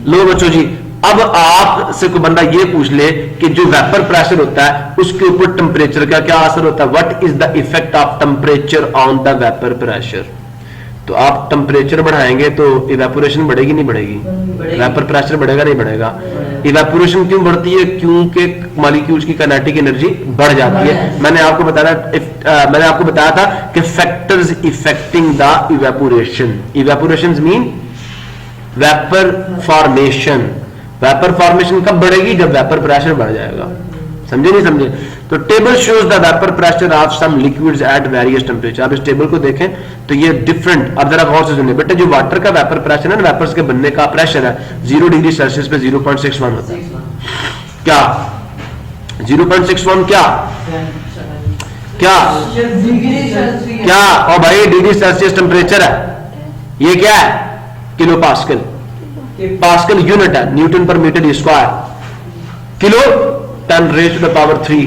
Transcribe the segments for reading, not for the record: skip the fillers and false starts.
लो बच्चों जी, अब आपसे कोई बंदा ये पूछ ले कि जो वेपर प्रेशर होता है उसके ऊपर टेम्परेचर का क्या असर होता है, what is the effect of temperature on the vapour pressure. तो आप टेम्परेचर बढ़ाएंगे तो इवेपोरेशन बढ़ेगी नहीं बढ़ेगी, वेपर प्रेशर बढ़ेगा नहीं बढ़ेगा। इवेपोरेशन क्यों बढ़ती है, क्योंकि मॉलिक्यूल्स की काइनेटिक एनर्जी बढ़ जाती है। मैंने आपको बताया था कि factors affecting the evaporation, evaporation mean vapour formation. Vapour formation कब बढ़ेगी, जब वेपर प्रेशर बढ़ जाएगा। समझे नहीं समझे? तो table shows the vapour pressure of some liquids at various temperature. आप इस टेबल को देखें तो ये डिफरेंट, अब जरा गौर से सुनिए बेटा, जो वाटर का वेपर प्रेशर है ना, वेपर्स के बनने का प्रेशर है 0 डिग्री सेल्सियस पे 0.61 होता है। क्या 0.61 क्या क्या क्या और भाई डिग्री सेल्सियस टेम्परेचर है, ये क्या है, किलो पास्कल। पास्कल यूनिट है, newton per metre square, kilo 10 raise to the power 3,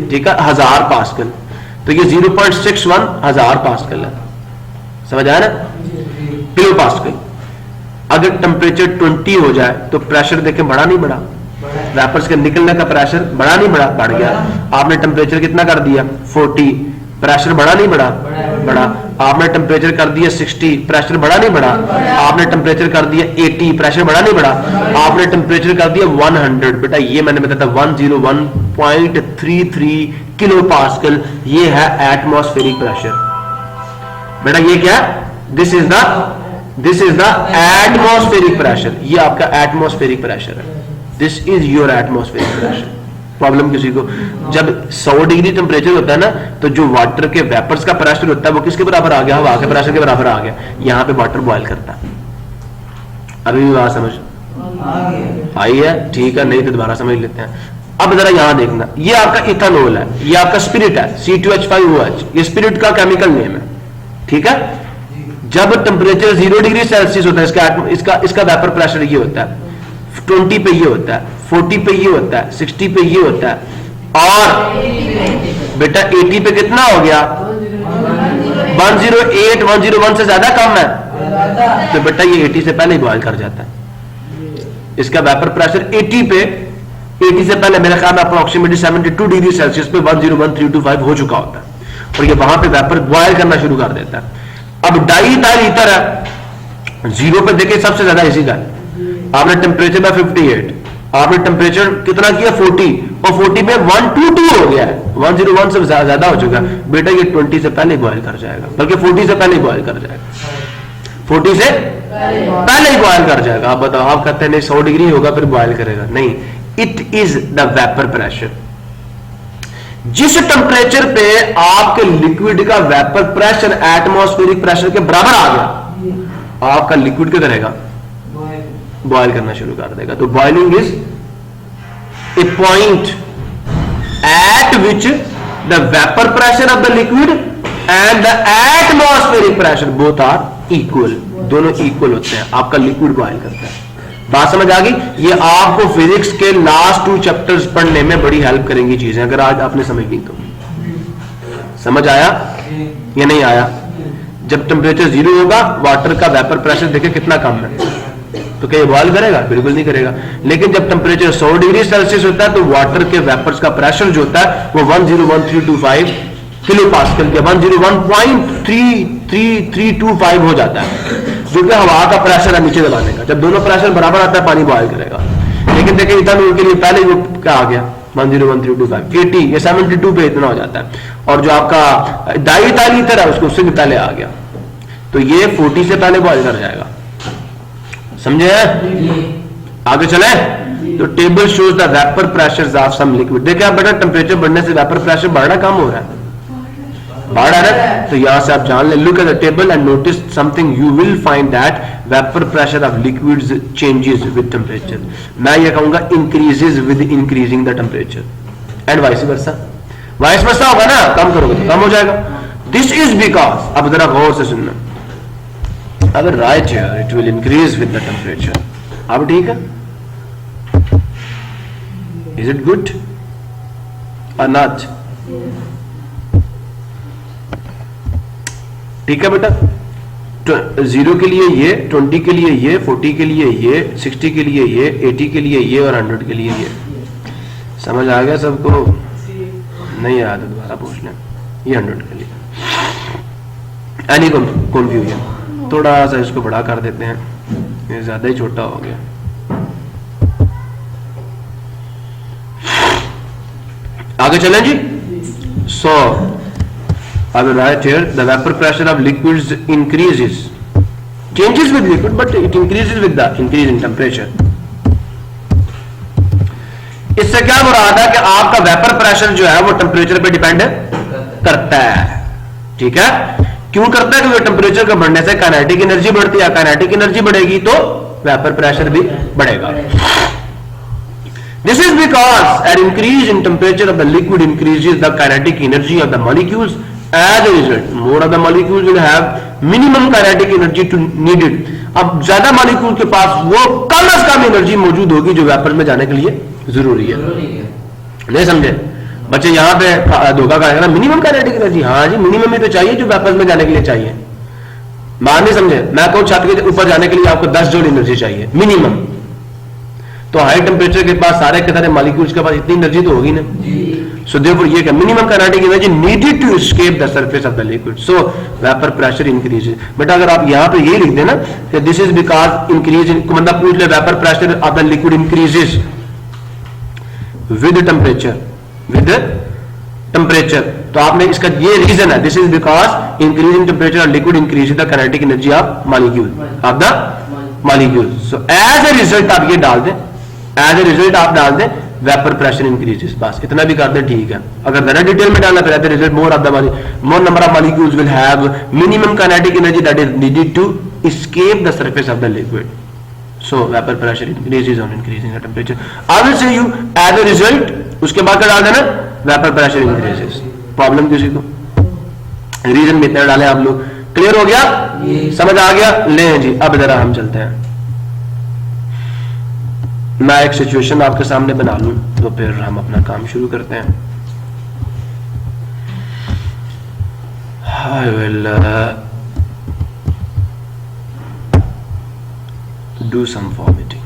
ठीक है, 1000 पास्कल। तो ये 0.61 1000 पास्कल है, समझ आया ना, किलो पास्कल। अगर टेम्परेचर 20 हो जाए तो प्रेशर देखें बढ़ा नहीं बढ़ा, वेपर्स के निकलने का प्रेशर बढ़ा नहीं बढ़ा, बढ़ गया। आपने टेम्परेचर कितना कर दिया 40, प्रेशर बढ़ा नहीं बढ़ा, बढ़ा। आपने टेम्परेचर कर दिया 60, प्रेशर बढ़ा नहीं बढ़ा। आपने टेम्परेचर कर दिया 80, प्रेशर बढ़ा नहीं बढ़ा। आपने टेम्परेचर कर दिया 100, बेटा ये मैंने बताया था 101.33 किलो पास्कल, ये है एटमॉस्फेरिक प्रेशर। बेटा ये क्या, this is the atmospheric pressure, ये आपका एटमॉस्फेरिक प्रेशर है, this is your atmospheric pressure. Problem किसी को, जब 100 डिग्री टेम्परेचर होता है ना, तो जो वाटर के वेपर्स का प्रेशर होता है वो किसके बराबर आ गया, हवा के प्रेशर के बराबर आ गया। यहां पे वाटर बॉयल करता है। अभी भी बात समझ आई है, ठीक है, नहीं तो दोबारा समझ लेते हैं। अब जरा यहां देखना, ये आपका इथेनॉल है, ये आपका स्पिरिट है C2H5OH, ये स्पिरिट का केमिकल नेम है, ठीक है। जब टेम्परेचर 0 डिग्री सेल्सियस होता है, इसका वेपर प्रेशर ये होता है 20 पे ये होता है, 40 पे ये होता है, 60 पे ये होता है, और बेटा 80 पे कितना हो गया 108, 101 से ज्यादा कम है, तो बेटा ये 80 से पहले ही बॉयल कर जाता है। इसका वेपर प्रेशर 80 से पहले मेरे ख्याल में अप्रोक्सीमेटली 72 डिग्री सेल्सियस पे 101.325 हो चुका होता है, और ये वहां पे वेपर बॉयल करना शुरू कर देता है। अब डाई इथाइल ईथर है, 0 पे देखे सबसे ज्यादा इसी का, आपने टेम्परेचर में 58, आपने टेम्परेचर कितना किया 40, और 40 में 122 हो गया है, 101 से ज्यादा हो चुका है, बेटा ये 20 से पहले बॉयल कर जाएगा, बल्कि 40 से पहले बॉयल कर जाएगा, 40 से पहले ही बॉयल कर जाएगा। आप बताओ, आप कहते हैं नहीं 100 डिग्री होगा फिर बॉयल करेगा, नहीं, it is the vapour pressure. जिस टेम्परेचर पे आपके लिक्विड का वेपर प्रेशर एटमॉस्फेरिक प्रेशर के बराबर आ गया, आपका लिक्विड क्या करेगा, बॉयल करना शुरू कर देगा। तो boiling is a point at which the vapour pressure of the liquid and the atmospheric pressure both are equal, दोनों इक्वल होते हैं, आपका लिक्विड बॉयल करता है। बात समझ आ गई? ये आपको फिजिक्स के लास्ट 2 चैप्टर्स पढ़ने में बड़ी हेल्प करेंगी चीजें, अगर आज आपने समझ ली तो। समझ आया या नहीं आया? जब टेम्परेचर 0 होगा, वाटर का वेपर प्रेशर देखें कितना कम है, तो क्या ये बॉयल करेगा? बिल्कुल नहीं करेगा। लेकिन जब टेम्परेचर 100 डिग्री सेल्सियस होता है तो वाटर के वेपर्स का प्रेशर जो होता है वो 101.325 किलो पास्कल के 101.3325 हो जाता है, जो कि हवा का प्रेशर है नीचे दबाने का। जब दोनों प्रेशर बराबर आता है पानी बॉयल करेगा। लेकिन देखिए इथेनॉल के लिए पहले वो क्या आ गया 101.325, 80 या 72 पे इतना हो जाता है, और जो आपका डाई इथाइल ईथर है उसको उससे भी पहले आ गया, तो ये 40 से पहले बॉयल कर जाएगा। समझे? आगे चले तो table shows the vapour pressure of some liquid. देखिए आप बेटा, टेम्परेचर बढ़ने से वेपर प्रेशर बढ़ना कम हो रहा है, बढ़ रहा है, तो यहां से आप जान ले, look at the table and notice something, you will find that vapour pressure of liquids changes with temperature. मैं ये कहूंगा increases with increasing the temperature and vice versa. Vice versa होगा ना, कम करोगे तो कम हो जाएगा। दिस इज बिकॉज, अब जरा गौर से सुनना, अगर right here it will increase with the temperature. अब ठीक है, इज इट गुड और नॉट? ठीक है बेटा, 0 के लिए ये, 20 के लिए ये, 40 के लिए ये, 60 के लिए ये, 80 के लिए ये और 100 के लिए ये। समझ आ गया सबको? नहीं आया तो दोबारा पूछ लें। ये 100 के लिए। Any confusion? थोड़ा सा इसको बड़ा कर देते हैं, ये ज्यादा ही छोटा हो गया। आगे चलें जी। सो I will write here the vapor pressure of liquids increases, changes with liquid, but it increases with the increase in temperature. इससे क्या मुराद है कि आपका वेपर प्रेशर जो है वो टेम्परेचर पे डिपेंड करता है। ठीक है? क्यों करता है? क्योंकि टेम्परेचर के बढ़ने से काइनेटिक एनर्जी बढ़ती है, काइनेटिक एनर्जी बढ़ेगी तो वेपर प्रेशर भी बढ़ेगा। This is because an increase in temperature of the liquid increases the kinetic energy of the molecules. As a result, more of the molecules will have minimum kinetic energy to needed. अब ज्यादा molecule के पास वो कम से कम energy मौजूद होगी जो vapour में जाने के लिए जरूरी है। नहीं समझे बच्चे? यहाँ पे धोखा खाएगा ना, मिनिमम काइनेटिक एनर्जी। हाँ जी, मिनिमम ही तो चाहिए जो वेपर में जाने के लिए चाहिए। बात नहीं समझे? मैं कहूँ छत के ऊपर जाने के लिए आपको 10 जूल एनर्जी चाहिए मिनिमम, तो हाई टेम्परेचर के पास सारे के सारे मॉलिक्यूल्स के पास इतनी एनर्जी तो होगी ना। सो देयरफॉर ये क्या minimum kinetic energy needed to escape the surface of the liquid, so vapour pressure increases. बेटा अगर आप यहां पे ये लिख देना कि this is because increase in, मतलब पूछ ले vapour pressure of the liquid increases with temperature, तो आपने इसका ये रीजन है, this is because increase in temperature of liquid increase the kinetic energy of molecule, of the molecule. So as a result आप ये डाल दें, एज ए रिजल्ट आप डाल दें वेपर प्रेशर इंक्रीजेस, बस इतना भी कर दें ठीक है। अगर ज्यादा डिटेल में डालना फिर result more number of molecules will have minimum kinetic energy that is needed to escape the surface of the liquid, so vapour pressure increases on increasing the temperature. I will say you as a result, उसके बाद क्या डाल देना vapour pressure increases. Problem किसी को? Reason में इतना डाले आप लोग। क्लियर हो गया? समझ आ गया? ले जी अब जरा हम चलते हैं। मैं एक सिचुएशन आपके सामने बना लूं तो फिर हम अपना काम शुरू करते हैं। I will do some formatting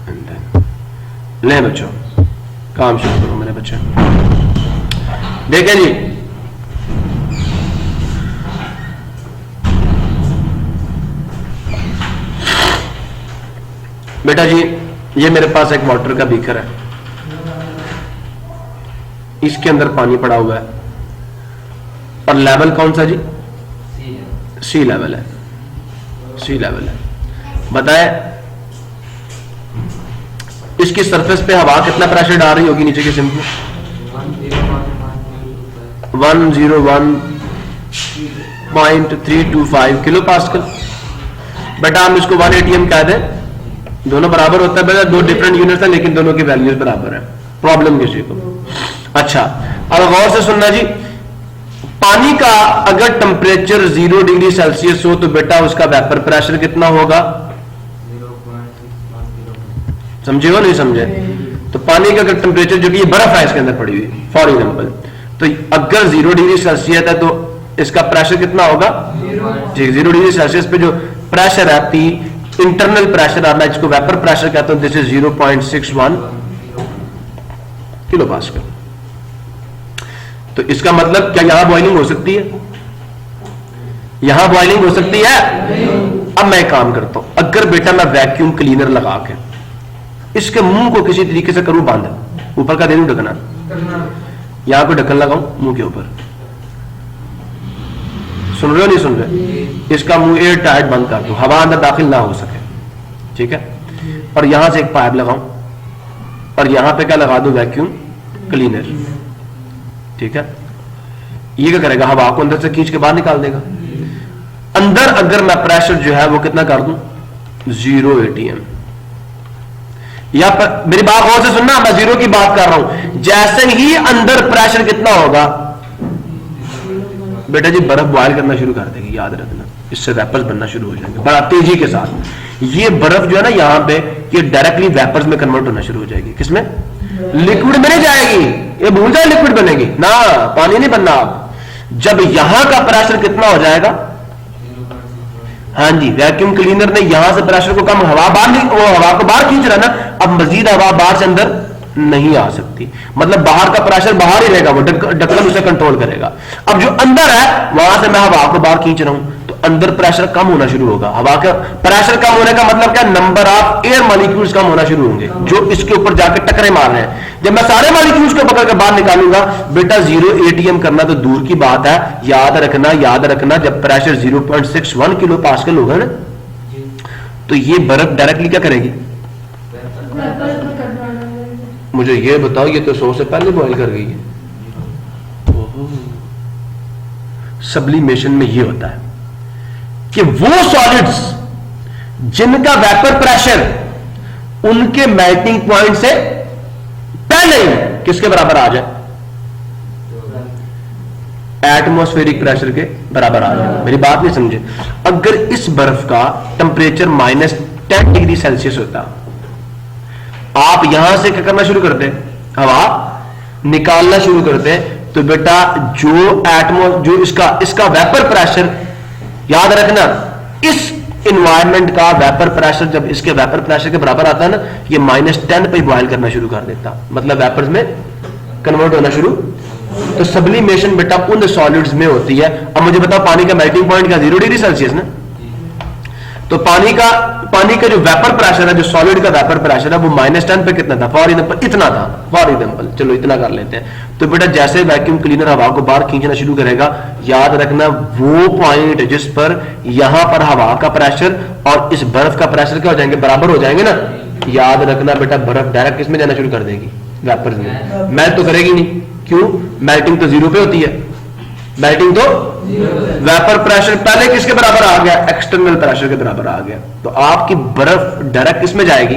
and then ले बच्चों काम शुरू करो मेरे बच्चे। देखें जी, बेटा जी ये मेरे पास एक वाटर का बीकर है, इसके अंदर पानी पड़ा हुआ है और लेवल कौन सा जी? सी लेवल है, सी लेवल है। बताए इसकी सरफेस पे हवा कितना प्रेशर डाल रही होगी नीचे के सिम को? 101.325 किलो पास्कल। बेटा हम इसको 1 ATM कह दें, दोनों बराबर होता है। बेटा दो डिफरेंट यूनिट्स हैं लेकिन दोनों की वैल्यूज बराबर है। प्रॉब्लम किसी को? अच्छा अब गौर से सुनना जी, पानी का अगर टेम्परेचर 0 डिग्री सेल्सियस हो तो बेटा उसका वेपर प्रेशर कितना होगा? समझे हो नहीं समझे? तो पानी का अगर टेम्परेचर, जो कि ये बर्फ है इसके अंदर पड़ी हुई फॉर एग्जाम्पल, तो अगर 0 डिग्री सेल्सियस है तो इसका प्रेशर कितना होगा? 0 डिग्री सेल्सियस पे जो प्रेशर है, इंटरनल प्रेशर आता है जिसको वेपर प्रेशर कहते हैं, दिस इज 0.61 किलो पास्कल। तो इसका मतलब क्या यहां बॉइलिंग हो सकती है? यहां बॉइलिंग हो सकती है? अब मैं एक काम करता हूं, अगर बेटा मैं वैक्यूम क्लीनर लगा के इसके मुंह को किसी तरीके से करूं बंद, ऊपर का दे दूं ढकना, यहां को ढक्कन लगाऊं मुंह के ऊपर, सुन रहे हो नहीं सुन रहे? इसका मुंह एयर टाइट बंद कर दो, हवा अंदर दाखिल ना हो सके, ठीक है? और यहां से एक पाइप लगाऊं और यहां पे क्या लगा दो? वैक्यूम क्लीनर, ठीक है? ये क्या करेगा? हवा को अंदर से खींच के बाहर निकाल देगा। अंदर अगर मैं प्रेशर जो है वो कितना कर दूं? 0 ATM। या मेरी बात और से सुनना, मैं 0 की बात कर रहा हूं। जैसे ही अंदर प्रेशर कितना होगा बेटा जी, बर्फ बॉयल करना शुरू कर देगी, याद रखना। इससे वेपर्स बनना शुरू हो जाएंगे बड़ा तेजी के साथ। ये बर्फ जो है ना यहाँ पे, ये डायरेक्टली वेपर्स में कन्वर्ट होना शुरू हो जाएगी। किसमें? लिक्विड में नहीं जाएगी, ये भूल जाए लिक्विड बनेगी ना, पानी नहीं बनना। आप जब यहां का प्रेशर कितना हो जाएगा? हाँ जी, वैक्यूम क्लीनर ने यहां से प्रेशर को कम, हवा बाहर नहीं, वो हवा को बाहर खींच रहा है ना, अब मजीद हवा बाहर से अंदर नहीं आ सकती, मतलब बाहर का प्रेशर बाहर ही रहेगा, वो ढक्कन उसे कंट्रोल करेगा। अब जो अंदर है वहां से मैं हवा को बाहर खींच रहा हूं, तो अंदर प्रेशर कम होना शुरू होगा। हवा का प्रेशर कम होने का मतलब क्या, नंबर ऑफ एयर मॉलिक्यूल्स कम होना शुरू होंगे जो इसके ऊपर जाके टकरे मार रहे हैं। जब मैं सारे मॉलिक्यूल्स को पकड़ के बाहर निकालूंगा, बेटा 0 ATM करना तो दूर की बात है, याद रखना जब प्रेशर 0.61 किलो पास्कल होगा ना, तो ये बर्फ डायरेक्टली क्या करेगी, मुझे ये बताओ, ये तो 100 से पहले बॉयल कर गई है। सब्लिमेशन में ये होता है कि वो सॉलिड्स जिनका वेपर प्रेशर उनके मेल्टिंग पॉइंट से पहले ही किसके बराबर आ जाए, एटमॉस्फेरिक प्रेशर के बराबर आ जाए। मेरी बात नहीं समझे, अगर इस बर्फ का टेम्परेचर -10 डिग्री सेल्सियस होता, आप यहां से क्या करना शुरू करते, हवा निकालना शुरू करते, तो बेटा जो इसका वेपर प्रेशर, याद रखना इस इन्वायरमेंट का वेपर प्रेशर जब इसके वेपर प्रेशर के बराबर आता है ना, ये -10 पे बॉयल करना शुरू कर देता, मतलब वेपर्स में कन्वर्ट होना शुरू। तो सब्लिमेशन बेटा उन सॉलिड्स में होती है। अब मुझे बताओ, पानी का मेल्टिंग पॉइंट का 0 डिग्री सेल्सियस ना, तो पानी का जो वेपर प्रेशर है, जो सॉलिड का वेपर प्रेशर है, वो -10 पे कितना था, फॉर एग्जांपल इतना था, फॉर एग्जांपल चलो इतना कर लेते हैं। तो बेटा जैसे वैक्यूम क्लीनर हवा को बाहर खींचना शुरू करेगा, याद रखना वो पॉइंट जिस पर यहां पर हवा का प्रेशर और इस बर्फ का प्रेशर क्या हो जाएंगे, बराबर हो जाएंगे ना, याद रखना बेटा बर्फ डायरेक्ट किसमें जाना शुरू कर देगी, वेपर्स में। मेल्ट तो करेगी नहीं, क्यों, मेल्टिंग तो 0 पे होती है, मेल्टिंग तो वेपर प्रेशर पहले किसके बराबर आ गया, एक्सटर्नल प्रेशर के बराबर आ गया। तो आपकी बर्फ डायरेक्ट किसमें जाएगी,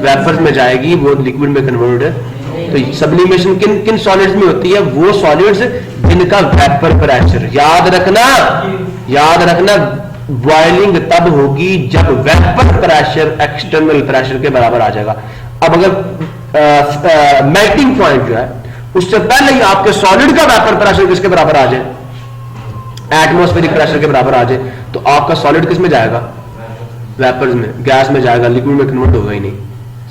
वेपर्स में जाएगी, वो लिक्विड में कन्वर्ट है। तो सब्लिमेशन किन किन सॉलिड्स में होती है, वो सॉलिड्स जिनका वेपर प्रेशर, याद रखना बॉइलिंग तब होगी जब वेपर प्रेशर एक्सटर्नल प्रेशर के बराबर आ जाएगा। अब अगर मेल्टिंग पॉइंट जो है उससे पहले ही आपके सॉलिड का वेपर प्रेशर किसके बराबर आ जाए, एटमॉस्फेरिक प्रेशर के बराबर आ जाए, तो आपका सॉलिड किस में जाएगा, वेपर्स में, गैस में जाएगा, लिक्विड में कन्वर्ट होगा ही नहीं।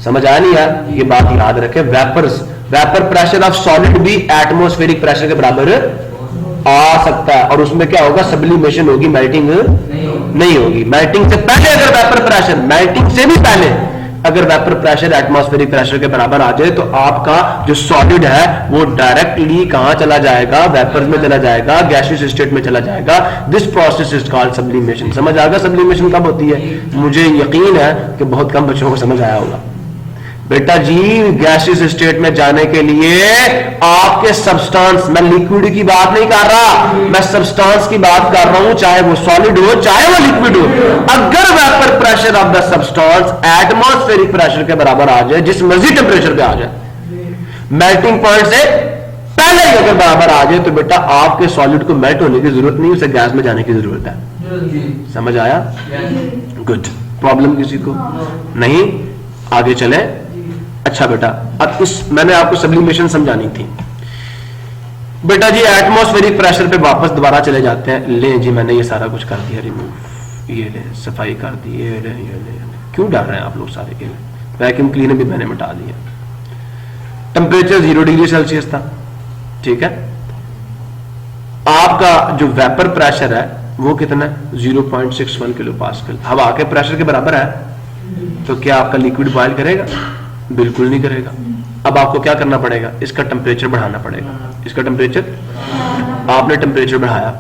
समझ आया नहीं यार, ये बात याद रखें, वेपर प्रेशर ऑफ सॉलिड भी एटमॉस्फेरिक प्रेशर के बराबर आ सकता है, और उसमें क्या होगा, सब्लिमेशन होगी, मेल्टिंग नहीं होगी। मेल्टिंग से पहले अगर वेपर प्रेशर, मेल्टिंग से भी पहले अगर वेपर प्रेशर एटमॉस्फेरिक प्रेशर के बराबर आ जाए, तो आपका जो सॉलिड है वो डायरेक्टली कहां चला जाएगा, वेपर्स में चला जाएगा, गैसियस स्टेट में चला जाएगा। This process is called sublimation. समझ आ गया सब्लिमेशन कब होती है? मुझे यकीन है कि बहुत कम बच्चों को समझ आया होगा। बेटा जी, गैसियस स्टेट में जाने के लिए आपके सब्सटेंस, मैं लिक्विड की बात नहीं कर रहा, मैं सब्सटेंस की बात कर रहा हूं, चाहे वो सॉलिड हो चाहे वो लिक्विड हो। अगर vapour pressure of the substance atmospheric pressure के बराबर आ जाए, जिस मर्जी टेंपरेचर पे आ जाए, मेल्टिंग पॉइंट से पहले ही अगर बराबर आ जाए, तो बेटा आपके सॉलिड को मेल्ट होने की जरूरत नहीं, उसे गैस में जाने की जरूरत है। समझ आया? गुड। प्रॉब्लम किसी को नहीं? आगे चले। अच्छा बेटा, अब मैंने आपको सब्लिमेशन समझानी थी। बेटा जी, एटमॉस्फेरिक प्रेशर पे वापस दोबारा चले जाते हैं। ले जी, मैंने ये सारा कुछ कर दिया, रिमूव, ये ले, सफाई कर दी, ये ले। क्यों डर रहे हैं आप लोग सारे? ये वैक्यूम क्लीनर भी मैंने मिटा दिया। टेम्परेचर 0 डिग्री सेल्सियस था, ठीक है। आपका जो वेपर प्रेशर है वो कितना है? 0.61 किलो पास्कल। हवा के प्रेशर के बराबर है, तो क्या आपका लिक्विड बॉयल करेगा? बिल्कुल नहीं करेगा। अब आपको क्या करना पड़ेगा? इसका टेम्परेचर बढ़ाना पड़ेगा। इसका टेम्परेचर, आपने टेम्परेचर बढ़ाया,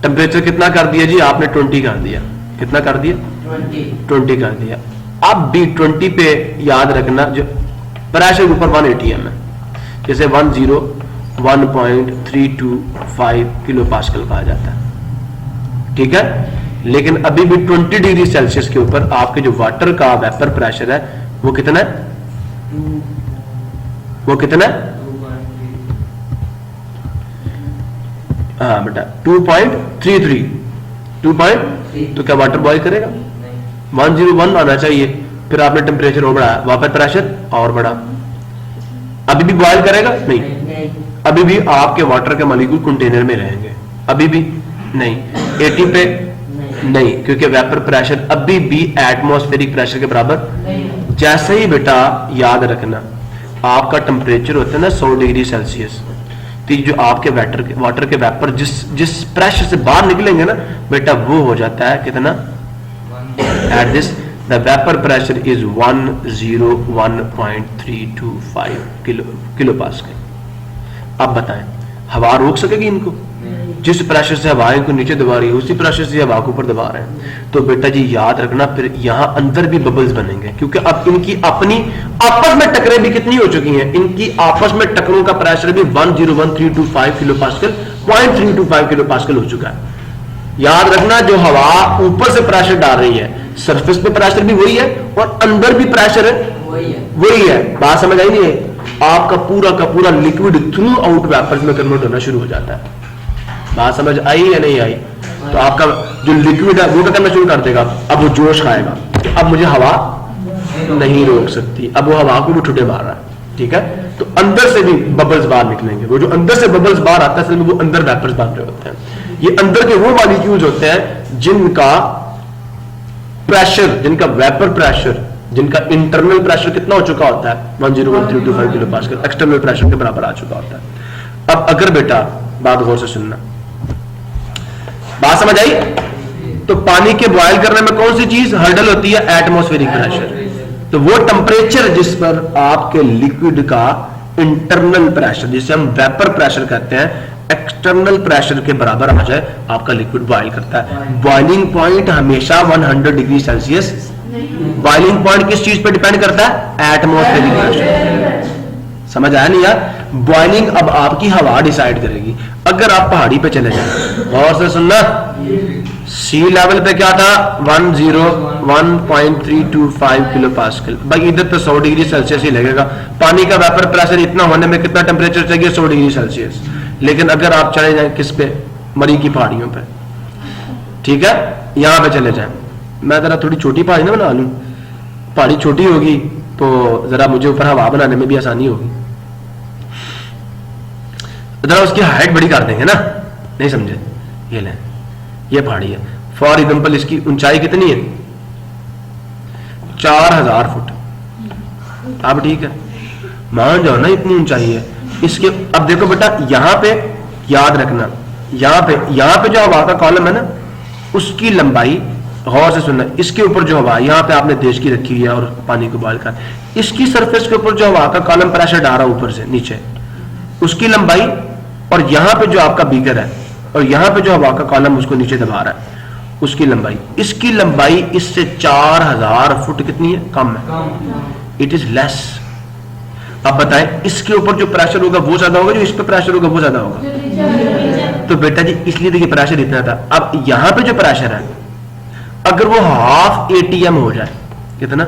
टेम्परेचर कितना कर दिया जी? आपने 20 कर दिया। कितना कर दिया? 20 कर दिया। अब भी 20 पे याद रखना, जो प्रेशर ऊपर 1 ATM है, जैसे 101.325 किलो पास्कल कहा जाता है, ठीक है। लेकिन अभी भी 20 डिग्री सेल्सियस के ऊपर आपके जो वाटर का वेपर प्रेशर है वो कितना है? वो कितना है? हाँ बेटा, 2.33। 2. तो क्या वाटर बॉयल करेगा? 101 आना चाहिए। फिर आपने टेम्परेचर और बढ़ाया, वाटर प्रेशर और बढ़ा, अभी भी बॉयल करेगा? नहीं। अभी भी आपके वाटर के मॉलिक्यूल कंटेनर में रहेंगे, अभी भी नहीं। 80 पे नहीं, क्योंकि वेपर प्रेशर अभी भी एटमॉस्फेरिक प्रेशर के बराबर। जैसे ही बेटा याद रखना आपका टेम्परेचर होता है ना 100 डिग्री सेल्सियस, तो जो आपके वाटर के वेपर जिस प्रेशर से बाहर निकलेंगे ना बेटा वो हो जाता है कितना, at this the vapour pressure is 101.325 kilo pascal. अब बताएं हवा रोक सकेगी इनको? जिस प्रेशर से हवा इनको नीचे दबा रही है उसी प्रेशर से हवा को ऊपर दबा रहे हैं। तो बेटा जी याद रखना फिर यहां अंदर भी बबल्स बनेंगे, क्योंकि अब इनकी अपनी आपस में टकरें भी कितनी हो चुकी हैं, इनकी आपस में टकरों का प्रेशर भी 101.325 किलो पास्कल 0.325 किलो पास्कल हो चुका है। याद रखना जो हवा ऊपर से प्रेशर डाल रही है सरफेस पे प्रेशर भी वही है और अंदर भी प्रेशर वही है। बात समझ आई नहीं है? आपका का पूरा लिक्विड थ्रू आउट वेपर्स में कन्वर्ट होना शुरू हो जाता है। बात समझ आई या नहीं आई? तो आपका जो लिक्विड है वो क्या करना शुरू कर देगा, अब वो जोश खाएगा, अब मुझे हवा नहीं रोक सकती, अब वो हवा को वो ठुटे मार रहा है। ठीक है, तो अंदर से भी बबल्स बाहर निकलेंगे। वो जो अंदर से बबल्स बाहर आता है असल में वो अंदर वेपर्स बन रहे होते हैं। ये अंदर के वो मॉलिक्यूल्स होते हैं जिनका प्रेशर, जिनका वेपर प्रेशर, जिनका इंटरनल प्रेशर कितना हो चुका होता है 101.325 किलो पास्कल, एक्सटर्नल प्रेशर के बराबर आ चुका होता है। अब अगर बेटा बात गौर से सुनना, बात समझ आई? तो पानी के बॉयल करने में कौन सी चीज हर्डल होती है? Atmospheric pressure. तो वो टेम्परेचर जिस पर आपके लिक्विड का इंटरनल प्रेशर, जिसे हम वेपर प्रेशर कहते हैं, एक्सटर्नल प्रेशर के बराबर आ जाए आपका लिक्विड बॉयल करता है। बॉइलिंग पॉइंट हमेशा 100 डिग्री सेल्सियस। बॉइलिंग पॉइंट किस चीज पे डिपेंड करता है? Atmospheric pressure. समझ आया नहीं यार? बॉइलिंग अब आपकी हवा डिसाइड करेगी। अगर आप पहाड़ी पे चले जाए और से सुनना, सी लेवल पे क्या था 101.325 किलो पास्कल। भाई इधर तो 100 डिग्री सेल्सियस ही लगेगा। पानी का वेपर प्रेशर इतना होने में कितना टेम्परेचर चाहिए? 100 डिग्री सेल्सियस। लेकिन अगर आप चले जाए किस पे? मरी की पहाड़ियों पे। ठीक है, यहां पे चले जाए, मैं जरा थोड़ी छोटी पहाड़ी ना बना लूं, पहाड़ी छोटी होगी तो जरा मुझे ऊपर हवा बनाने में भी आसानी होगी। जरा उसकी हाइट बड़ी कर देंगे ना, नहीं समझे? ये लें, ये पहाड़ी है फॉर एग्जाम्पल, इसकी ऊंचाई कितनी है? 4000 फुट। अब ठीक है, मान जाओ ना इतनी ऊंचाई है इसके। अब देखो बेटा यहां पे याद रखना, यहां पे जो हवा का कॉलम है ना उसकी लंबाई, गौर से सुनना, इसके ऊपर जो हवा यहां पे आपने देश की रखी है और पानी को बॉयल कर, इसकी सरफेस के ऊपर जो हवा का कॉलम प्रेशर डाल रहा है ऊपर से नीचे, उसकी लंबाई, और यहां पे जो आपका बीकर है और यहां पे जो हवा का कॉलम उसको नीचे दबा रहा है उसकी लंबाई, इसकी लंबाई इससे 4000 फुट कितनी है? कम है, इट इज लेस। अब बताएं इसके ऊपर जो प्रेशर होगा वो ज्यादा होगा, जो इस पे प्रेशर होगा वो ज्यादा होगा। तो बेटा जी इसलिए देखिए प्रेशर इतना था। अब यहां पे जो प्रेशर है अगर वो हाफ ATM हो जाए, कितना?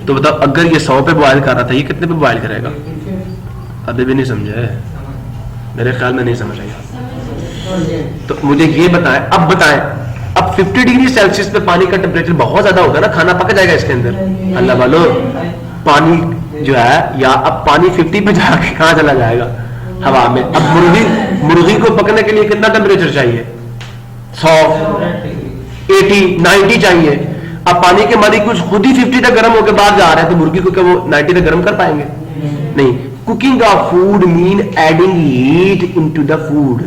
तो बताओ अगर ये 100 पे बॉयल कर रहा था, ये कितने पे बॉयल करेगा? अभी भी नहीं समझे? मेरे ख्याल में नहीं समझ आया। तो मुझे ये बताएं, अब 50 डिग्री सेल्सियस पे पानी का टेम्परेचर बहुत ज्यादा होगा ना, खाना पक जाएगा इसके अंदर। अल्लाह वालो, पानी जो है या अब पानी 50 पे जाके कहां चला जाएगा? हवा में। अब मुर्गी को पकने के लिए कितना टेम्परेचर चाहिए? 100, 80, 90 चाहिए। अब पानी के मॉलिक्यूल्स खुद ही 50 तक गर्म होकर बाहर जा रहे हैं, तो मुर्गी को क्या वो 90 तक गर्म कर पाएंगे? नहीं। Cooking of food mean adding heat into the food,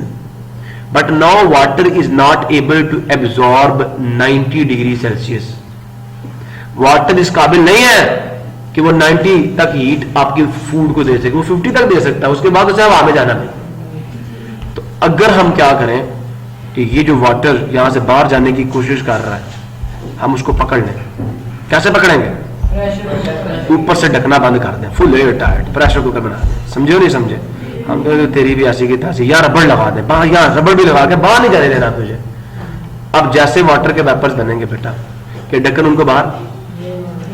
but now water is not able to absorb 90 degree Celsius. Water इस काबिल नहीं है कि वो 90 तक हीट आपके फूड को दे सके, वो 50 तक दे सकता है, उसके बाद उसे हवा में जाना नहीं। तो अगर हम क्या करें कि ये जो वाटर यहां से बाहर जाने की कोशिश कर रहा है, हम उसको पकड़ लें। कैसे पकड़ेंगे? ऊपर से ढकना बंद कर दें, full air tight, pressure cooker बना दें। समझे नहीं समझे? हम तो तेरी भी ऐसी की तैसी, यार रबड़ लगा दे बाहर, यहाँ रबड़ भी लगा के बाहर नहीं जाने देना तुझे। अब जैसे वाटर के वेपर्स बनेंगे बेटा कि ढक्कन उनको बाहर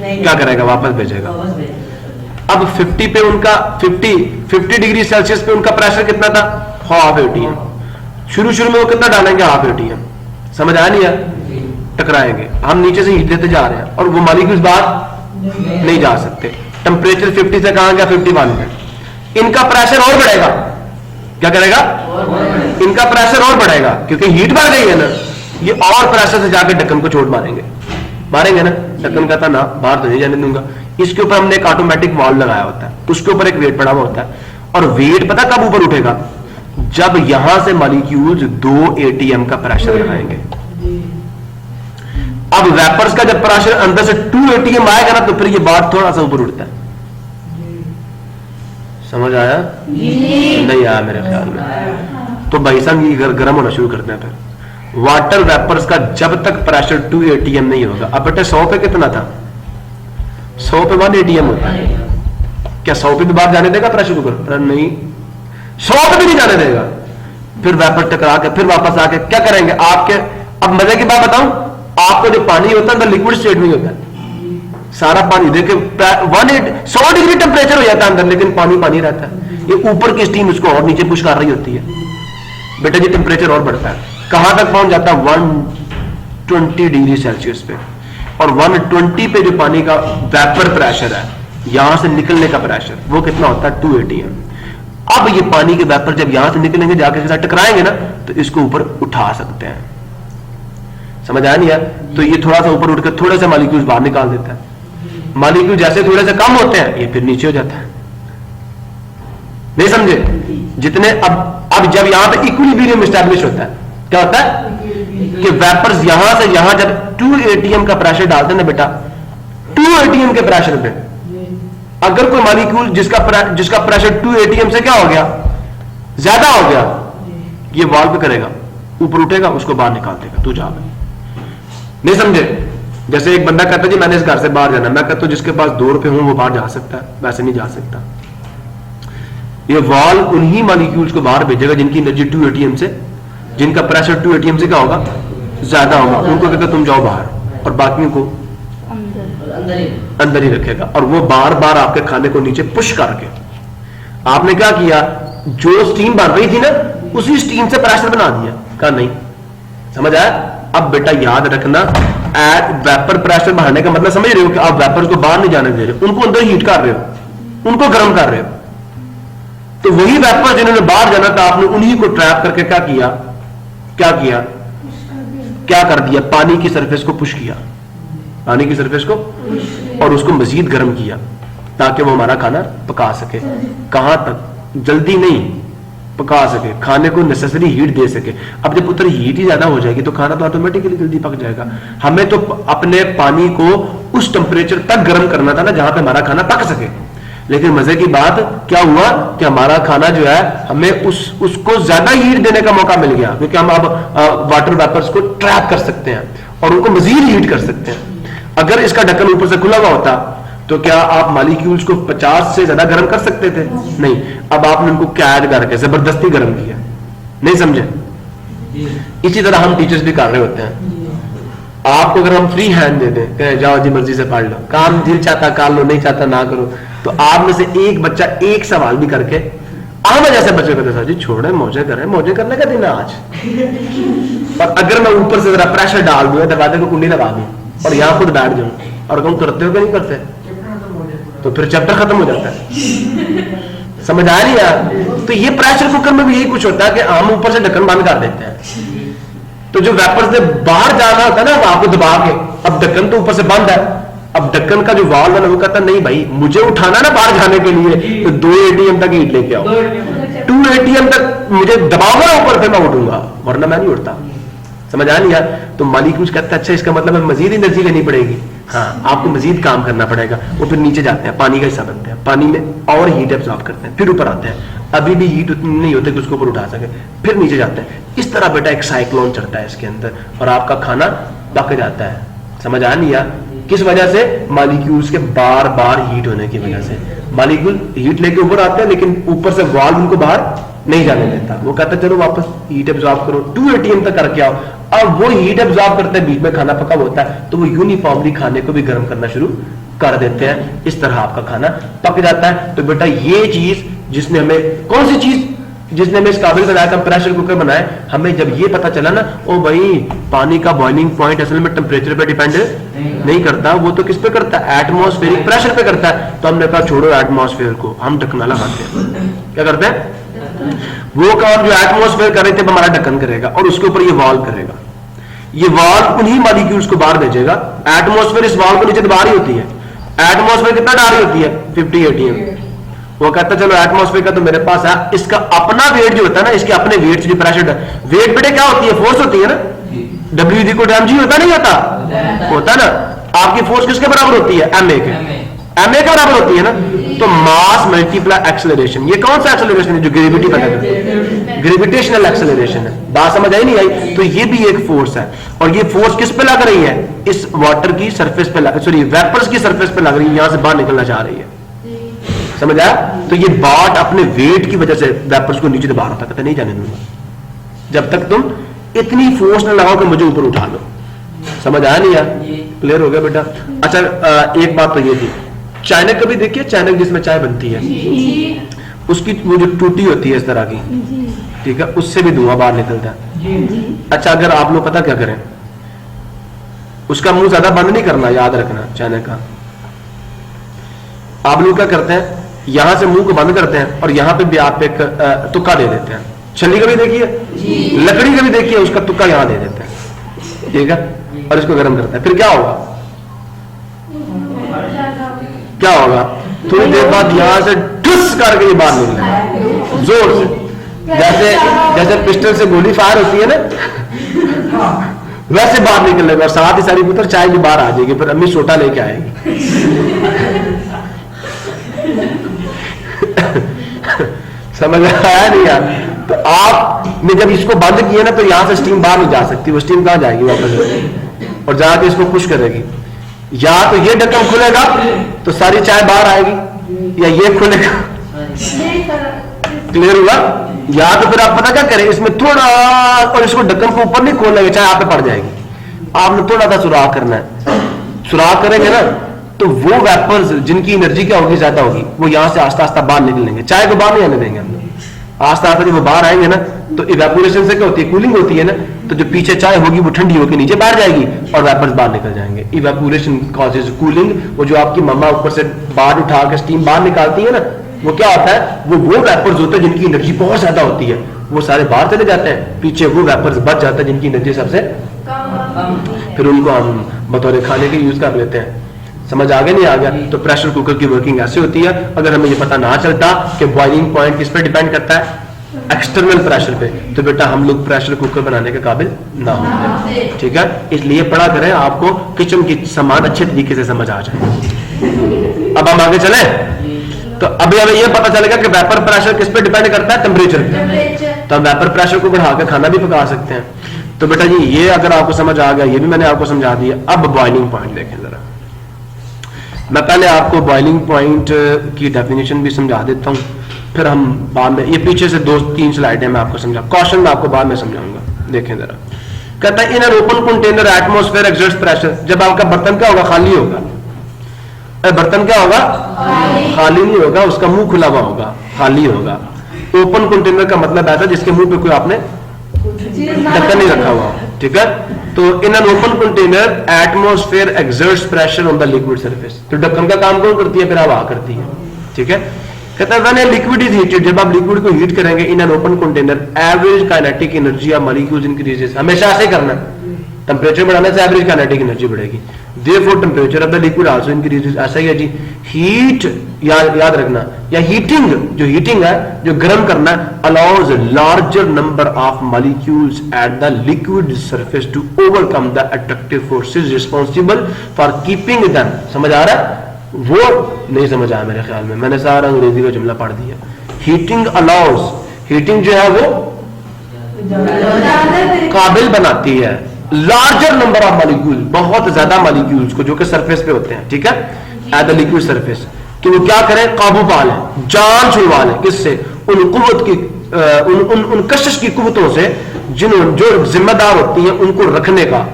क्या करेगा? वापस भेजेगा। अब 50 पे उनका 50 डिग्री सेल्सियस पे उनका प्रेशर कितना था? Half ATM। शुरू में वो कितना डालेंगे? Half ATM। समझ आया नहीं यार? टकराएंगे, हम नीचे से हीट देते जा रहे हैं और वो मॉलिक्यूल्स बाहर नहीं जा सकते। टेम्परेचर 50 से कहां गया? 51 पे। इनका प्रेशर और बढ़ेगा। क्या करेगा? इनका प्रेशर और बढ़ेगा क्योंकि हीट बढ़ गई है ना। ये और प्रेशर से जाके ढक्कन को चोट मारेंगे ना। ढक्कन कहता ना बाहर तो नहीं जाने दूंगा। इसके ऊपर हमने एक ऑटोमेटिक वाल्व लगाया होता है, उसके ऊपर एक वेट पड़ा हुआ होता है, और वेट पता कब ऊपर उठेगा, जब यहां से मॉलिक्यूल्स 2 ATM का प्रेशर लगाएंगे। अब वेपर्स का जब प्रेशर अंदर से 2 ATM आएगा ना, तो फिर ये बात थोड़ा सा ऊपर उठता है। समझ आया? नहीं आया मेरे ख्याल में। तो भाई साहब ये गर्म होना शुरू करते हैं। फिर वाटर वेपर्स का जब तक प्रेशर 2 ATM नहीं होगा, अब बेटा 100 पे कितना था, 100 पे 1 ATM होता है। क्या 100 पे भी बाहर जाने देगा प्रेशर कुकर? नहीं, 100 पे भी नहीं जाने देगा। फिर वेपर टकरा के फिर वापस आके क्या करेंगे आपके। अब मजे की बात बताऊं, आपको जो पानी होता है अंदर लिक्विड स्टेट में होता है, सारा पानी देखिए 100 डिग्री टेम्परेचर हो जाता है अंदर, लेकिन पानी पानी रहता है। ये ऊपर की स्टीम उसको और नीचे पुश कर रही होती है। बेटा जी टेम्परेचर और बढ़ता है, कहां तक पहुंच जाता है? 120 डिग्री सेल्सियस पे। और 120 पे जो पानी का वेपर प्रेशर है, यहां से निकलने का प्रेशर, वो कितना होता है? 2 ATM। अब ये पानी के वेपर जब यहां से निकलेंगे, जाके साथ टकराएंगे ना, तो इसको ऊपर उठा सकते हैं। समझ आया नहीं यार? तो ये थोड़ा सा ऊपर उठकर थोड़े से मॉलिक्यूल्स बाहर निकाल देता है। मॉलिक्यूल जैसे थोड़े से कम होते हैं, ये फिर नीचे हो जाता है। नहीं समझे? जितने अब जब यहां पे इक्विलिब्रियम एस्टैब्लिश होता है, क्या होता है कि वेपर्स यहां से यहां जब 2 ATM का प्रेशर डालते हैं ना बेटा, 2 ATM के प्रेशर पे अगर कोई मॉलिक्यूल जिसका प्रेशर 2 ATM से क्या हो गया, ज्यादा हो गया, ये वाल्व पे करेगा, ऊपर उठेगा, उसको बाहर निकाल देगा, तू जा। नहीं समझे? जैसे एक बंदा कहता है जी मैंने इस घर से बाहर जाना, मैं कहता हूं जिसके पास 2 रुपए हूं वो बाहर जा सकता है, वैसे नहीं जा सकता। ये वाल्व उन्हीं मॉलिक्यूल्स को बाहर भेजेगा जिनकी एनर्जी 2 ATM से, जिनका प्रेशर 2 ATM से क्या होगा, ज्यादा होगा, उनको कहता तुम जाओ बाहर, और बाकियों को अंदर ही रखेगा। और वो बार बार आपके खाने को नीचे पुश करके, आपने क्या किया, जो स्टीम बन रही थी ना, उसी स्टीम से प्रेशर बना दिया। कहा नहीं, समझ आया? अब बेटा याद रखना, वेपर प्रेशर बढ़ाने का मतलब समझ रहे हो कि आप वेपर्स को बाहर नहीं जाने दे रहे हो, उनको अंदर हीट कर रहे हो, उनको गर्म कर रहे हो। तो वही वेपर जिन्होंने बाहर जाना था, आपने उन्हीं को ट्रैप करके क्या किया, क्या कर दिया, पानी की सरफेस को पुश किया, पानी की सरफेस को, और उसको मजीद गर्म किया ताकि वो हमारा खाना पका सके। कहां तक? जल्दी नहीं पका सके, खाने को नेसेसरी हीट दे सके। अब जब पुत्र हीट ही ज्यादा हो जाएगी तो खाना तो ऑटोमेटिकली जल्दी पक जाएगा। हमें तो अपने पानी को उस टेम्परेचर तक गर्म करना था ना जहां पे हमारा खाना पक सके। लेकिन मजे की बात क्या हुआ कि हमारा खाना जो है, हमें उसको ज्यादा हीट देने का मौका मिल गया, क्योंकि हम अब वाटर वेपर्स को ट्रैप कर सकते हैं और उनको मजीद हीट कर सकते हैं। अगर इसका ढक्कन ऊपर से खुला हुआ होता तो क्या आप मॉलिक्यूल्स को 50 से ज्यादा गर्म कर सकते थे? नहीं। अब आपने उनको कैद करके जबरदस्ती गर्म किया। नहीं समझे? इसी तरह हम टीचर्स भी कर रहे होते हैं। आपको अगर हम फ्री हैंड दे दें, कहें जाओ जी मर्जी से पढ़ लो, काम दिल चाहता कर लो, नहीं चाहता ना करो, तो आप में से एक बच्चा एक सवाल भी करके आम जैसे बच्चे को दे जी छोड़े, मौजे कर रहे, मौजे करने का दिन है आज। और अगर मैं ऊपर से जरा प्रेशर डाल दूं, दरवाजे को कुंडी लगा दूं और यहां खुद बैठ जाऊं और कहूं करते हो कि नहीं करते, तो फिर चैप्टर खत्म हो जाता है। समझ आ रही है? तो ये प्रेशर कुकर में भी यही कुछ होता है कि हम ऊपर से ढक्कन बंद कर देते हैं, तो जो वेपर्स ने बाहर जाना होता है ना आपको दबा के, अब ढक्कन तो ऊपर से बंद है, अब ढक्कन का जो वाल्व है वो कहता नहीं भाई मुझे उठाना ना बाहर जाने के लिए, तो 2 ATM तक हीट लेके आओ, 2 ATM तक मुझे दबाओ ऊपर, फिर मैं उठूंगा, वरना मैं नहीं उठता। समझ आ नहीं यार? तो मालिक कहता है अच्छा इसका मतलब है मजीद एनर्जी लेनी पड़ेगी। हाँ, आपको मजीद काम करना पड़ेगा। वो फिर नीचे जाते हैं, पानी का हिस्सा बनते हैं, पानी में और हीट एब्जॉर्ब करते हैं, फिर ऊपर आते हैं, अभी भी हीट उतनी नहीं होती कि उसको ऊपर उठा सके, फिर नीचे जाते हैं। इस तरह बेटा एक साइक्लोन चलता है इसके अंदर और आपका खाना पक जाता है। समझ आ नहीं यार? किस वजह से? मॉलिक्यूल्स के बार बार हीट होने की वजह से। मॉलिक्यूल हीट लेके ऊपर आते हैं लेकिन ऊपर से वाल्व उनको बाहर नहीं जाने देता। वो कहता है चलो वापस हीट एब्जॉर्ब करो, 2 ATM तक करके आओ। अब वो हीट एब्जॉर्ब करते हैं, बीच में खाना पका होता है तो वो यूनिफॉर्मली खाने को भी गर्म करना शुरू कर देते हैं। इस तरह आपका खाना पक जाता है। तो बेटा ये चीज जिसने हमें, कौन सी चीज जिसने हमें इस काबिल बनाया था प्रेशर कुकर बनाया, हमें जब ये पता चला ना ओ भाई पानी का बॉइलिंग पॉइंट असल में टेम्परेचर पे डिपेंड नहीं करता, वो तो किस पे करता है? एटमॉस्फेरिक प्रेशर पे करता है। तो हमने कहा छोड़ो एटमॉस्फेयर को, हम ढकना लगाते हैं। क्या करते हैं? वो काम जो एटमॉस्फेयर कर रहे थे हमारा ढक्कन करेगा और उसके ऊपर ये वाल्व करेगा। ये वाल्व उन्हीं मॉलिक्यूल्स को बाहर भेजेगा। एटमॉस्फेयर इस वाल्व को नीचे दबा रही होती है। एटमॉस्फेयर कितना डाल रही होती है 50 ATM। वो कहता है चलो एटमॉस्फेयर का तो मेरे पास है, इसका अपना वेट जो होता है ना, इसके अपने वेट से जो प्रेशर वेट बेटे क्या होती है, फोर्स होती है ना। W=mg होता नहीं होता ना। आपकी फोर्स किसके बराबर होती है, ma के, ma के बराबर होती है ना। तो मास मल्टीप्लाई एक्सेलरेशन, ये कौन सा एक्सेलरेशन है जो ग्रेविटी पता है, ग्रेविटेशनल एक्सेलरेशन है। बात समझ आई नहीं आई? तो ये भी एक फोर्स है, और ये फोर्स किस पे लग रही है, इस वाटर की सरफेस पे, सॉरी वेपर्स की सरफेस पे लग रही है, यहां से बाहर निकलना चाह रही है। समझ आया? तो ये बाट अपने वेट की वजह से वेपर्स को नीचे दबा रहा था, कहते नहीं जाने दूंगा जब तक तुम इतनी फोर्स न लगाओ कि मुझे ऊपर उठा लो। समझ आया नहीं यार? क्लियर हो गया बेटा? अच्छा एक बात तो ये थी, चाइना कभी देखिए, चाइना जिसमें चाय बनती है उसकी वो जो टूटी होती है इस तरह की, ठीक है, उससे भी धुआं बाहर निकलता है। अच्छा अगर आप लोग पता क्या करें, उसका मुंह ज्यादा बंद नहीं करना, याद रखना। चाइना का आप लोग क्या करते हैं, यहां से मुंह को बंद करते हैं और यहां पे भी आप एक तुक्का दे देते हैं। छल्ली कभी देखिए, लकड़ी कभी देखिए, उसका तुक्का यहां दे देते हैं, ठीक है, और इसको गर्म करते हैं। फिर क्या होगा, क्या होगा, थोड़ी देर बाद यहां से ठुस करके ये बाहर निकलेगा जोर से, जैसे पिस्टल से गोली फायर होती है ना, वैसे बाहर निकलेगा, और साथ ही सारी पुत्र चाय भी बाहर आ जाएगी। फिर अम्मी सोटा लेके आएगी। समझ आया नहीं यार? तो आपने जब इसको बंद किया ना, तो यहां से स्टीम बाहर नहीं जा सकती। वो स्टीम कहां जाएगी, वापस, और जाके इसको पुश करेगी। या तो ये ढक्कन खुलेगा तो सारी चाय बाहर आएगी, या ये खुलेगा। क्लियर हुआ? या तो फिर आप पता क्या करें, इसमें थोड़ा, और इसको ढक्कन को ऊपर नहीं खोलना है, चाय आप पे पड़ जाएगी। आपने थोड़ा सा सुराख करना है, सुराख करेंगे ना तो वो वेपर्स जिनकी एनर्जी क्या होगी, ज्यादा होगी, वो यहां से आस्ता आस्ता बाहर निकलेंगे। चाय को बाहर नहीं आने देंगे हम लोग। आस्ता आस्ता जब वो बाहर आएंगे ना, तो इवेपोरेशन से क्या होती है, कूलिंग होती है ना, तो जो पीछे चाय होगी वो ठंडी होकर नीचे बैठ जाएगी और वेपर्स बाहर निकल जाएंगे। Evaporation causes cooling. वो जो आपकी मम्मा ऊपर से बाहर उठा के स्टीम बाहर निकालती है ना, वो क्या होता है, वो वेपर्स होते हैं जिनकी एनर्जी बहुत ज्यादा होती है, वो सारे बाहर चले जाते हैं, पीछे वो वेपर्स बच जाते हैं जिनकी एनर्जी सबसे, फिर उनको हम बतौर खाने के यूज कर लेते हैं। समझ आ गया नहीं आ गया? तो प्रेशर कुकर की वर्किंग ऐसे होती है। अगर हमें ये पता ना चलता कि बॉइलिंग पॉइंट किस पे डिपेंड करता है, एक्सटर्नल प्रेशर पे, तो बेटा हम लोग प्रेशर कुकर बनाने के काबिल ना होते। ठीक है, इसलिए पढ़ा करें, आपको किचन की सामान अच्छे तरीके से समझ आ जाए। अब हम आगे चले, तो अभी हमें यह पता चलेगा कि वेपर प्रेशर किस पे डिपेंड करता है, टेम्परेचर पे। तो हम वेपर प्रेशर को बढ़ाकर खाना भी पका सकते हैं। तो बेटा जी ये अगर आपको समझ आ गया, ये भी मैंने आपको समझा दिया। अब बॉइलिंग पॉइंट देखें जरा। मैं पहले आपको बॉइलिंग पॉइंट की डेफिनेशन भी समझा देता हूं, फिर हम बाद में, ये पीछे से 2-3 स्लाइडें मैं आपको समझा, क्वेश्चन मैं आपको बाद में समझाऊंगा। देखें जरा, कहता है इन an open container atmosphere exerts pressure. जब आपका बर्तन क्या होगा, खाली होगा। बर्तन क्या होगा, खाली नहीं होगा, उसका मुंह खुला हुआ होगा, खाली होगा। ओपन कंटेनर का मतलब ऐसा जिसके मुंह पे कोई आपने ढक्कन नहीं रखा हुआ, ठीक है। तो इन an open container atmosphere exerts pressure on the liquid surface. तो ढक्कन का काम कौन करती है, फिर हवा करती है, ठीक है। कहता है when a liquid is heated, जब आप लिक्विड को हीट करेंगे इन an open container, average kinetic energy of molecules increases. हमेशा ऐसे करना, टेंपरेचर बढ़ाने से एवरेज काइनेटिक एनर्जी बढ़ेगी। Therefore temperature of the liquid also increases. ऐसा ही है जी, हीट याद रखना, या हीटिंग, जो हीटिंग है, जो गर्म करना, allows larger number of molecules at the liquid surface to overcome the attractive forces responsible for keeping them. समझ आ रहा है? वो नहीं समझ आया मेरे ख्याल में, मैंने सारा अंग्रेजी का जुमला पढ़ दिया। हीटिंग अलाउज, हीटिंग जो है वो काबिल बनाती है लार्जर नंबर ऑफ मॉलिक्यूल, बहुत ज्यादा मॉलिक्यूल्स को जो कि सरफेस पे होते हैं, ठीक है, एट द लिक्विड सरफेस, कि वो क्या करें, काबू पा लें, जान छुड़वा लें। किससे? उन कुव्वत की, उन कशिश की कुव्वतों से जो जिम्मेदार होती है उनको रखने का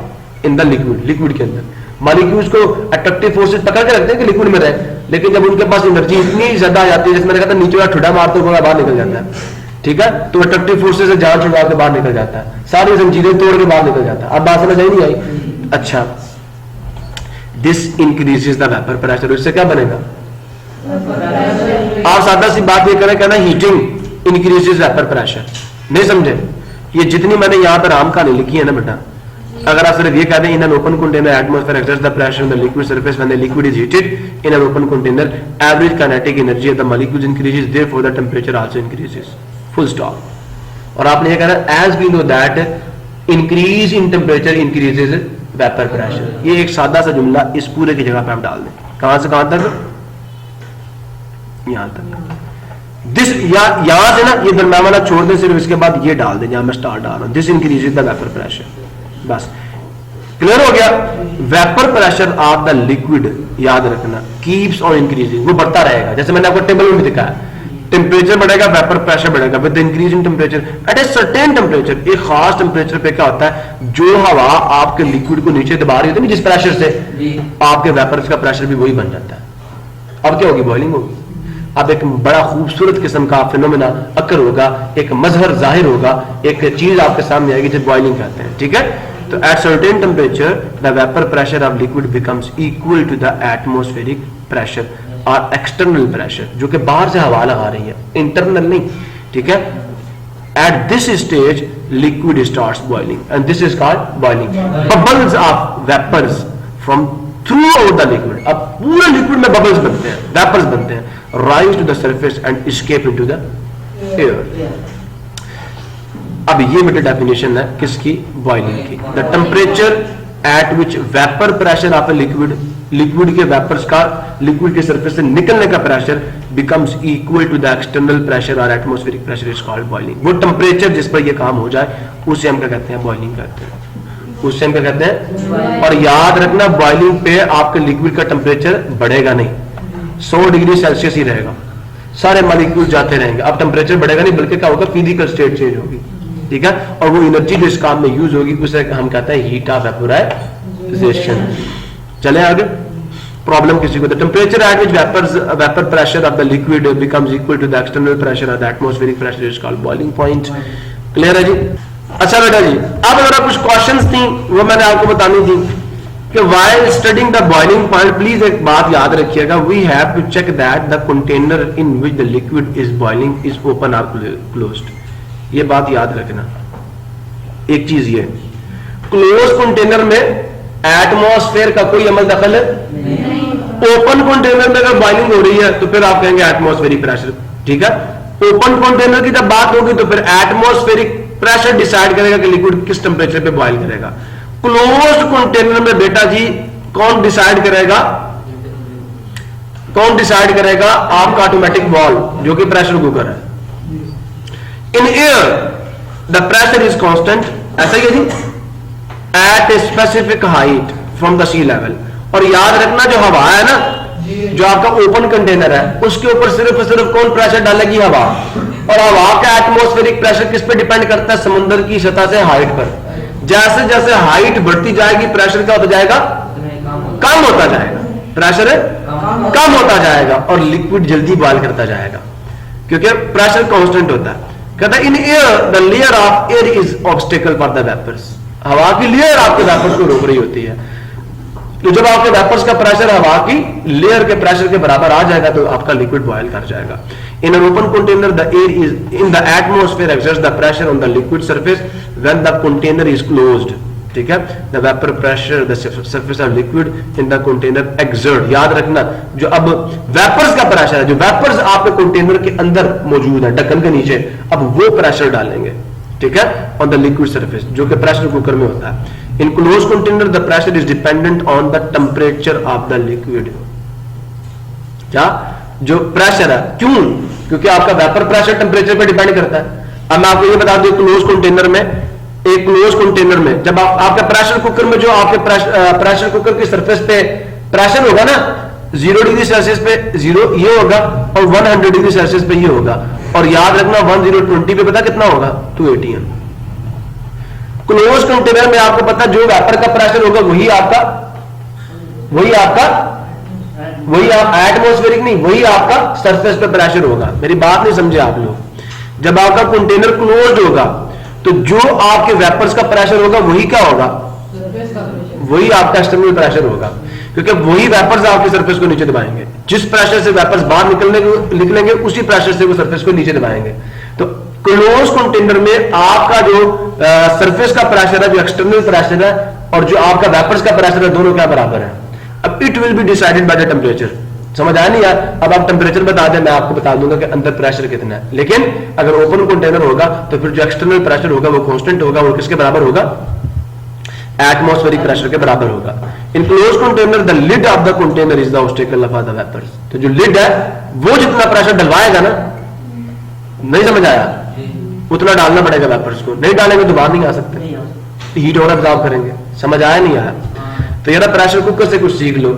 इन द लिक्विड के अंदर। मॉलिक्यूल्स को अट्रैक्टिव फोर्सेस पकड़ के रखते हैं कि लिक्विड में रहे, लेकिन जब उनके पास एनर्जी इतनी ज्यादा आ जाती है, जैसे मैंने कहा था, नीचे वाला ठुड्डा मारते हुए बाहर निकल जाता है, ठीक है, तो अट्रैक्टिव फोर्सेस से जान छुड़वा के बाहर निकल जाता है, सारी जंजीरें तोड़ के बाहर निकल जाता है। अब बात समझ आई नहीं आई? अच्छा, this increases the vapour pressure. इससे क्या बनेगा, आप सादा सी बात ये करें, कहना हीटिंग इंक्रीजेस वेपर प्रेशर। नहीं समझे? ये जितनी मैंने यहां पर आम कहानी लिखी है ना बेटा, अगर आप सिर्फ ये कहते हैं in an open container atmosphere exerts the pressure on the liquid surface when the liquid is heated in an open container average kinetic energy of the molecules increases therefore the temperature also increases, full stop. और आपने ये कहना as we know that increase in temperature increases vapour pressure. ये एक सादा सा जुमला इस पूरे की जगह पे आप डाल दें, कहां से कहां तक, यहां तक। दिस यहां से ना ये दरमियान वाला छोड़ दें, सिर्फ इसके बाद ये डाल दें जहां मैं स्टार डाल रहा हूं, this increases the vapour pressure, बस क्लियर हो गया। Vapour pressure of the liquid याद रखना कीप्स ऑन इंक्रीजिंग, वो बढ़ता रहेगा। जैसे मैंने आपको टेबल में दिखाया, टेम्परेचर बढ़ेगा वेपर प्रेशर बढ़ेगा with increase in temperature at a certain temperature. एक खास टेम्परेचर पे क्या होता है, जो हवा आपके लिक्विड को नीचे दबा रही होती है जिस प्रेशर से, आपके वेपर्स का प्रेशर भी वही बन जाता है। अब क्या होगी, बॉइलिंग होगी। अब एक बड़ा खूबसूरत किस्म का फिनोमेना अकर होगा, एक मजहर जाहिर होगा, एक चीज आपके सामने आएगी जिसे बॉइलिंग कहते हैं, ठीक है। तो at certain temperature the vapour pressure of liquid becomes equal to the atmospheric pressure और एक्सटर्नल प्रेशर, जो कि बाहर से हवा लगा रही है, इंटरनल नहीं, ठीक है। At this stage liquid starts boiling and this is called boiling. Bubbles of vapours from throughout the liquid, अब पूरे लिक्विड में बबल्स बनते हैं, वेपर्स बनते हैं, rise to the surface and escape into the air. अब ये मेरी डेफिनेशन है किसकी, बॉइलिंग की। The temperature at which vapour pressure of a liquid, liquid के वेपर्स का लिक्विड के सरफेस से निकलने का pressure becomes equal to the external pressure और atmospheric pressure is called boiling. वो टेम्परेचर जिस पर ये काम हो जाए उसे हम क्या कहते हैं, बॉइलिंग कहते हैं, उसे हम क्या कहते हैं। और याद रखना बॉइलिंग पे आपके लिक्विड का टेम्परेचर बढ़ेगा नहीं, 100 डिग्री सेल्सियस ही रहेगा, सारे मॉलिक्यूल जाते रहेंगे। अब टेम्परेचर बढ़ेगा नहीं, बल्कि क्या होगा, फिजिकल स्टेट चेंज होगी, ठीक है। और वो एनर्जी जो इस काम में यूज होगी उसे हम कहते हैं हीट ऑफ वेपोराइजेशन। चले आगे, प्रॉब्लम किसी को, the temperature at which vapour pressure of the liquid becomes equal to the external pressure of the atmospheric pressure is called boiling point. Clear है जी। अच्छा बेटा जी, अब अगर कुछ क्वेश्चंस थी वो मैंने आपको बतानी थी कि while studying the boiling point, please एक बात याद रखिएगा, we have to check that the container in which the liquid is boiling is open or closed। ये बात याद रखना। एक चीज ये, क्लोज कंटेनर में एटमॉस्फेयर का कोई अमल दखल है नहीं। ओपन कंटेनर में अगर बॉइलिंग हो रही है तो फिर आप कहेंगे एटमॉस्फेरिक प्रेशर, ठीक है। ओपन कंटेनर की जब बात होगी तो फिर एटमॉस्फेरिक प्रेशर डिसाइड करेगा कि लिक्विड किस टेम्परेचर पे बॉइल करेगा। क्लोज्ड कंटेनर में बेटा जी कौन डिसाइड करेगा, कौन डिसाइड करेगा, आपका ऑटोमेटिक वाल्व जो कि प्रेशर कुकर है। In air the pressure is constant, ऐसा ही है जी, at a specific height from the sea level. और याद रखना जो हवा है ना, जो आपका ओपन कंटेनर है, उसके ऊपर सिर्फ सिर्फ कौन प्रेशर डालेगी, हवा। और हवा का एटमॉस्फेरिक प्रेशर किस पे डिपेंड करता है, समुद्र की सतह से हाइट पर। जैसे जैसे हाइट बढ़ती जाएगी प्रेशर क्या होता जाएगा, कम होता जाएगा, प्रेशर कम होता जाएगा और लिक्विड जल्दी बॉइल करता जाएगा क्योंकि प्रेशर कांस्टेंट होता है। कहता है in air the layer of air is obstacle for the vapours, हवा की लेयर आपके वेपर्स को रोक रही होती है। तो जब आपके वेपर्स का प्रेशर हवा की लेयर के प्रेशर के बराबर आ जाएगा तो आपका लिक्विड बॉइल कर जाएगा। इन an open container the air is in the atmosphere exerts the pressure on the liquid surface when the container is closed, ठीक है। The vapour pressure the surface of liquid in the container exert, याद रखना जो अब vapours का pressure है, जो vapours आपके कंटेनर के अंदर मौजूद है ढक्कन के नीचे, अब वो प्रेशर डालेंगे, ठीक है, ऑन द लिक्विड सरफेस जो कि प्रेशर कुकर में होता है। In close container the pressure is dependent on the temperature of the liquid. क्या, जो प्रेशर है, क्यों, क्योंकि आपका वेपर प्रेशर टेम्परेचर पे डिपेंड करता है। अब मैं आपको ये बता दूं, क्लोज कंटेनर में, एक क्लोज कंटेनर में जब आपके प्रेशर कुकर में जो आपके प्रेशर कुकर की सरफेस पे प्रेशर होगा ना, 0 डिग्री सेल्सियस पे 0 ये होगा और 100 डिग्री सेल्सियस पे ये होगा। और याद रखना 1020 पे पता कितना होगा, 280। क्लोज कंटेनर में आपको पता जो वेपर का प्रेशर होगा वही आपका एटमॉस्फेरिक नहीं, वही आपका सरफेस पे प्रेशर होगा। मेरी बात नहीं समझे आप लोग। जब आपका कंटेनर क्लोज्ड होगा तो जो आपके वेपर्स का प्रेशर होगा वही क्या होगा, वही आपका एक्सटर्नल प्रेशर होगा, क्योंकि वही वेपर्स आपके सरफेस को नीचे दबाएंगे। जिस प्रेशर से वेपर्स बाहर निकलेंगे उसी प्रेशर से वो सरफेस को नीचे दबाएंगे। तो क्लोज कंटेनर में आपका जो सरफेस का प्रेशर है, जो एक्सटर्नल प्रेशर है, और जो आपका वेपर्स का प्रेशर है, दोनों क्या बराबर है। अब it will be decided by the temperature. समझ आया नहीं यार? अब आप टेम्परेचर बता दें, मैं आपको बता दूंगा कि अंदर प्रेशर कितना है। लेकिन अगर ओपन कंटेनर होगा तो फिर जो एक्सटर्नल प्रेशर होगा वो कांस्टेंट होगा, वो किसके बराबर होगा? एटमॉस्फेरिक प्रेशर के बराबर होगा। In close container the lid of the container is the obstacle of the vapours. तो जो लिड है वो जितना प्रेशर डलवाएगा ना, नहीं समझ आया, उतना डालना पड़ेगा वेपर्स को, नहीं डालेंगे तो बाहर नहीं आ सकते, हीट और एब्जॉर्ब करेंगे। समझ आया नहीं आया? तो यार प्रेशर कुकर से कुछ सीख लो।